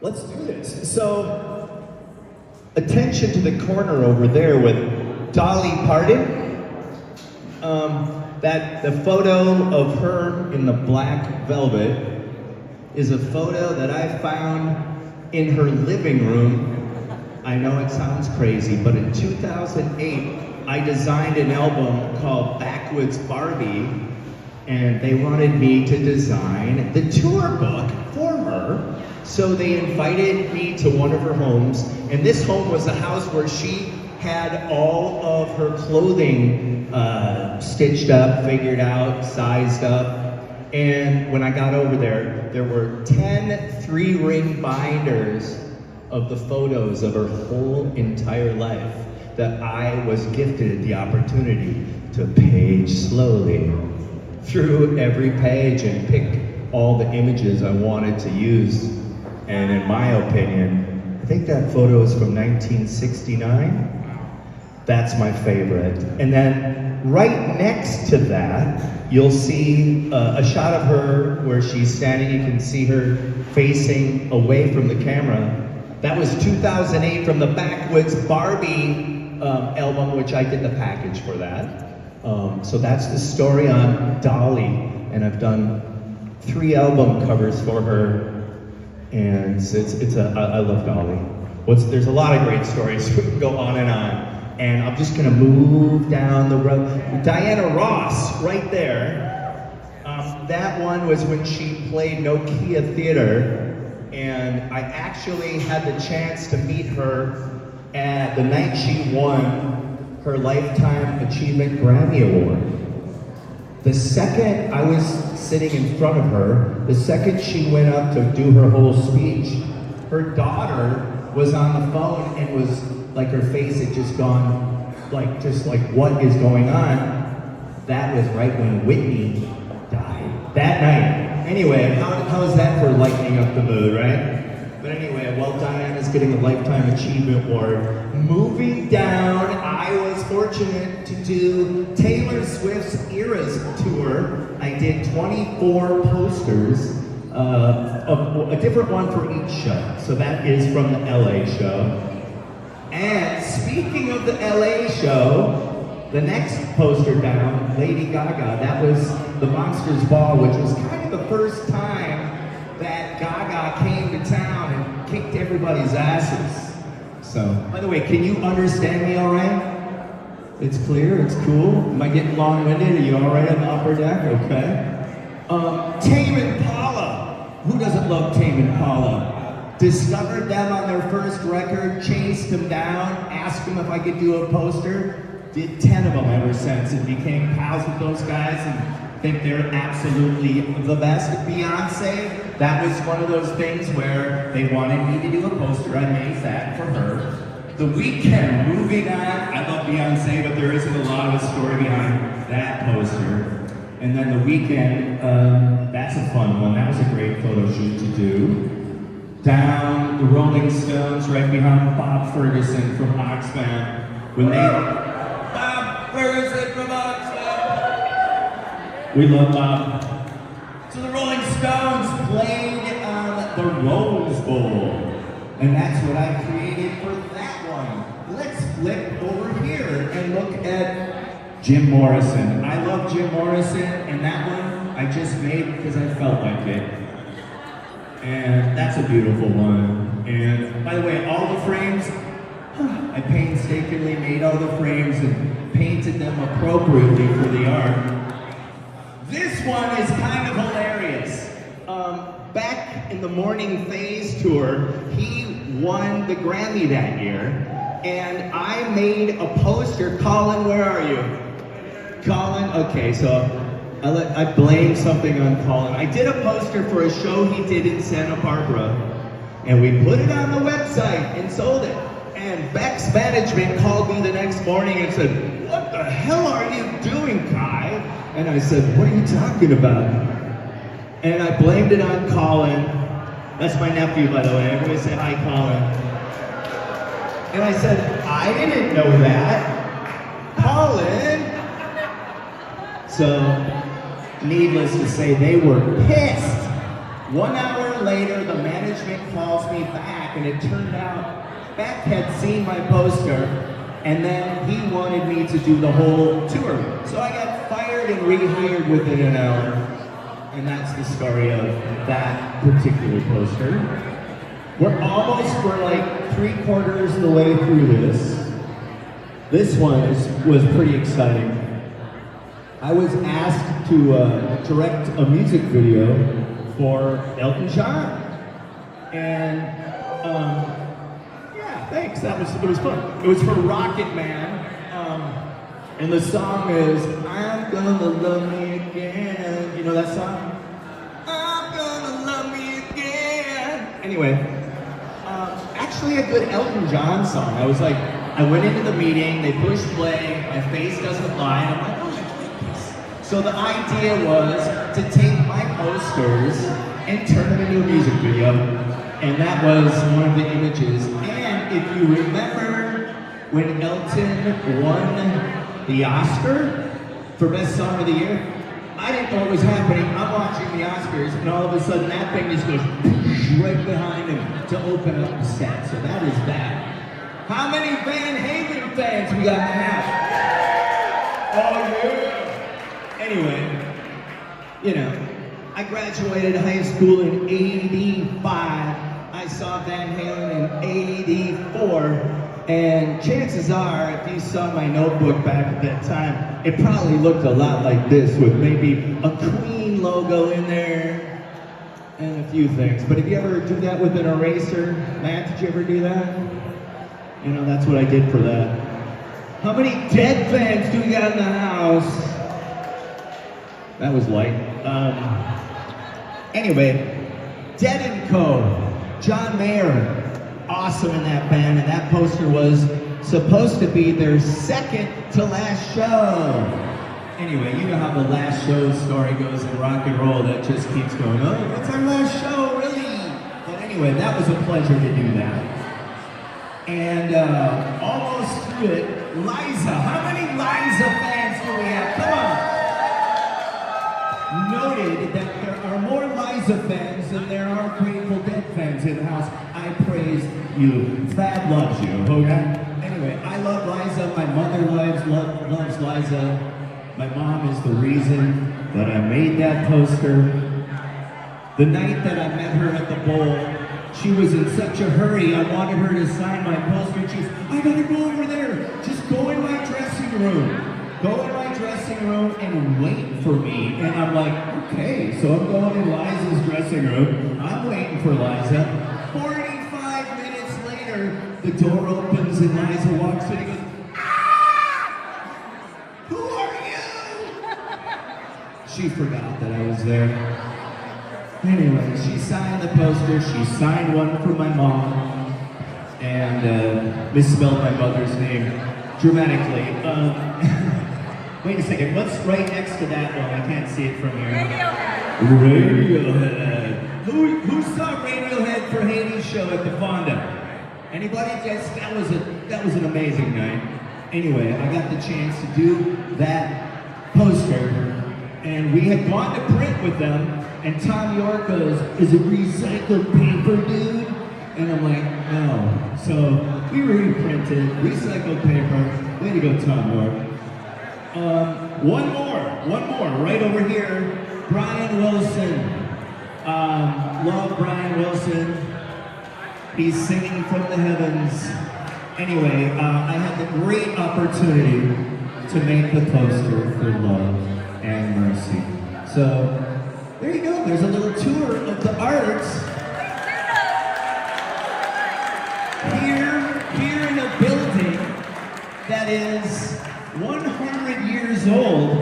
Let's do this. So, attention to the corner over there with Dolly Parton. That the photo of her in the black velvet is a photo that I found in her living room. I know it sounds crazy, but in 2008, I designed an album called Backwoods Barbie, and they wanted me to design the tour book for her. So they invited me to one of her homes, and this home was a house where she had all of her clothing stitched up, figured out, sized up. And when I got over there, there were 10 3-ring binders of the photos of her whole entire life that I was gifted the opportunity to page slowly through every page and pick all the images I wanted to use. And in my opinion, I think that photo is from 1969. That's my favorite. And then right next to that, you'll see a shot of her where she's standing. You can see her facing away from the camera. That was 2008 from the Backwoods Barbie album, which I did the package for that. So that's the story on Dolly, and I've done 3 album covers for her, and I love Dolly. There's a lot of great stories. We can go on, and I'm just gonna move down the road. Diana Ross, right there. That one was when she played Nokia Theater, and I actually had the chance to meet her at the night she won her Lifetime Achievement Grammy Award. The second I was sitting in front of her, the second she went up to do her whole speech, her daughter was on the phone and was like, her face had just gone, just like, what is going on? That was right when Whitney died, that night. Anyway, how is that for lightening up the mood, right? But anyway, well, Diana's getting a Lifetime Achievement Award. Moving down, I was fortunate to do Taylor Swift's Eras tour. I did 24 posters, a different one for each show. So that is from the LA show. And speaking of the LA show, the next poster down, Lady Gaga, that was the Monsters Ball, which was kind of the first time that Gaga came to town and kicked everybody's asses. So, by the way, can you understand me all right? It's clear, it's cool. Am I getting long-winded? Are you all right on the upper deck? Okay. Tame Impala. Who doesn't love Tame Impala? Discovered them on their first record, chased them down, asked them if I could do a poster. Did 10 of them ever since, and became pals with those guys and think they're absolutely the best. Beyonce, that was one of those things where they wanted me to do a poster. I made that for her. The Weeknd, moving on. I love Beyonce, but there isn't a lot of a story behind that poster. And then The Weeknd, that's a fun one. That was a great photo shoot to do. Down, the Rolling Stones, right behind Bob Ferguson from Oxfam. Bob Ferguson from Oxfam! We love Bob. So the Rolling Stones played on the Rose Bowl. And that's what I created for that one. Let's flip over here and look at Jim Morrison. I love Jim Morrison, and that one I just made because I felt like it. And that's a beautiful one. And by the way, all the frames, I painstakingly made all the frames and painted them appropriately for the art. This one is kind of hilarious. Back in the Morning Phase tour, he won the Grammy that year, and I made a poster. Colin, where are you? Colin, okay, so I blame something on Colin. I did a poster for a show he did in Santa Barbara, and we put it on the website and sold it. And Beck's management called me the next morning and said, "What the hell are you doing, Kai?" And I said, "What are you talking about?" And I blamed it on Colin. That's my nephew, by the way. Everybody say hi, Colin. And I said, "I didn't know that. Colin." So, needless to say, they were pissed. 1 hour later, the management calls me back, and it turned out Beck had seen my poster, and then he wanted me to do the whole tour. So I got fired and rehired within an hour, and that's the story of that particular poster. We're like 3/4 the way through this. This one was pretty exciting. I was asked to direct a music video for Elton John, and yeah, thanks. It was fun. It was for Rocket Man, and the song is "I'm Gonna Love Me Again." You know that song? I'm gonna love me again. Anyway, actually a good Elton John song. I went into the meeting. They pushed play. My face doesn't lie. And I'm like, oh, I like this. So the idea was to take my posters and turn them into a music video. And that was one of the images. And if you remember when Elton won the Oscar for Best Song of the Year, I didn't know what was happening. I'm watching the Oscars, and all of a sudden that thing just goes right behind him to open up the set. So that is that. How many Van Halen fans we got in the house? Oh yeah! Anyway, I graduated high school in '85. I saw Van Halen in '84. And chances are, if you saw my notebook back at that time, it probably looked a lot like this, with maybe a Queen logo in there and a few things. But if you ever do that with an eraser, Matt, did you ever do that? That's what I did for that. How many Dead fans do we got in the house? That was light. Anyway, Dead & Co. John Mayer. Awesome in that band, and that poster was supposed to be their second to last show. Anyway, you know how the last show story goes in rock and roll, that just keeps going, oh, what's our last show, really? But anyway, that was a pleasure to do that. And almost through it, Liza. How many Liza fans do we have? Come on. Noted that there are more Liza fans than there are Grateful Dead fans in the house. I praise you. FAB loves you, okay? Anyway, I love Liza. My mother loves Liza. My mom is the reason that I made that poster. The night that I met her at the bowl, she was in such a hurry. I wanted her to sign my poster. She was, I gotta go over there. Just go in my dressing room. Go in my dressing room and wait for me. And I'm like, okay. So I'm going in Liza's dressing room. I'm waiting for Liza. 45 minutes later, the door opens and Liza walks in and goes, ah! Who are you? She forgot that I was there. Anyway, she signed the poster. She signed one for my mom and misspelled my mother's name dramatically. Wait a second, what's right next to that one? I can't see it from here. Radiohead. Who saw Radiohead for Hades' show at the Fonda? Anybody? Yes, that was an amazing night. Anyway, I got the chance to do that poster, and we had gone to print with them, and Tom York goes, is it recycled paper, dude? And I'm like, no. So we reprinted, recycled paper. Way to go, Tom York. One more, right over here. Brian Wilson. Love Brian Wilson. He's singing from the heavens. Anyway, I had the great opportunity to make the poster for Love and Mercy. So, there you go. There's a little tour of the arts. Here in a building that is 100 years old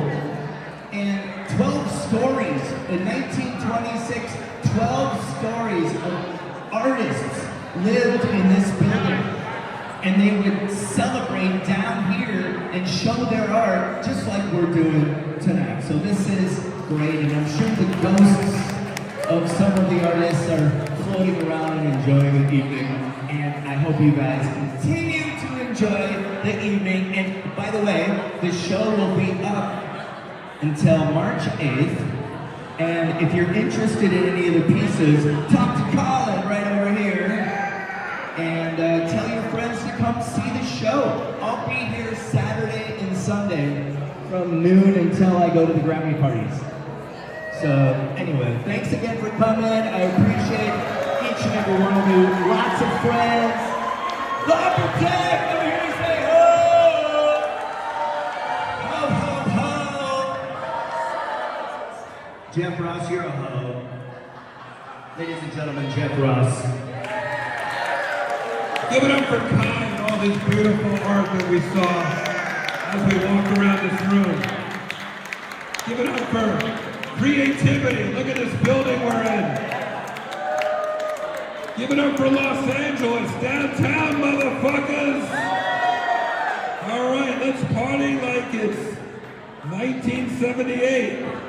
and 12 stories. In 1926, 12 stories of artists lived in this building. And they would celebrate down here and show their art just like we're doing tonight. So this is great, and I'm sure the ghosts of some of the artists are floating around and enjoying the evening. And I hope you guys continue to enjoy the evening. And by the way, the show will be up until March 8th. And if you're interested in any of the pieces, talk to Colin right over here. And tell your friends to come see the show. I'll be here Saturday and Sunday from noon until I go to the Grammy parties. So anyway, thanks again for coming. I appreciate each and every one of you. Lots of friends. Lumberjack, let me hear you say ho! Ho, ho, ho! Jeff Ross, you're a ho. Ladies and gentlemen, Jeff Ross. Give it up for Kai and all this beautiful art that we saw as we walked around this room. Give it up for creativity. Look at this building we're in. Give it up for Los Angeles, downtown, motherfuckers. All right, let's party like it's 1978.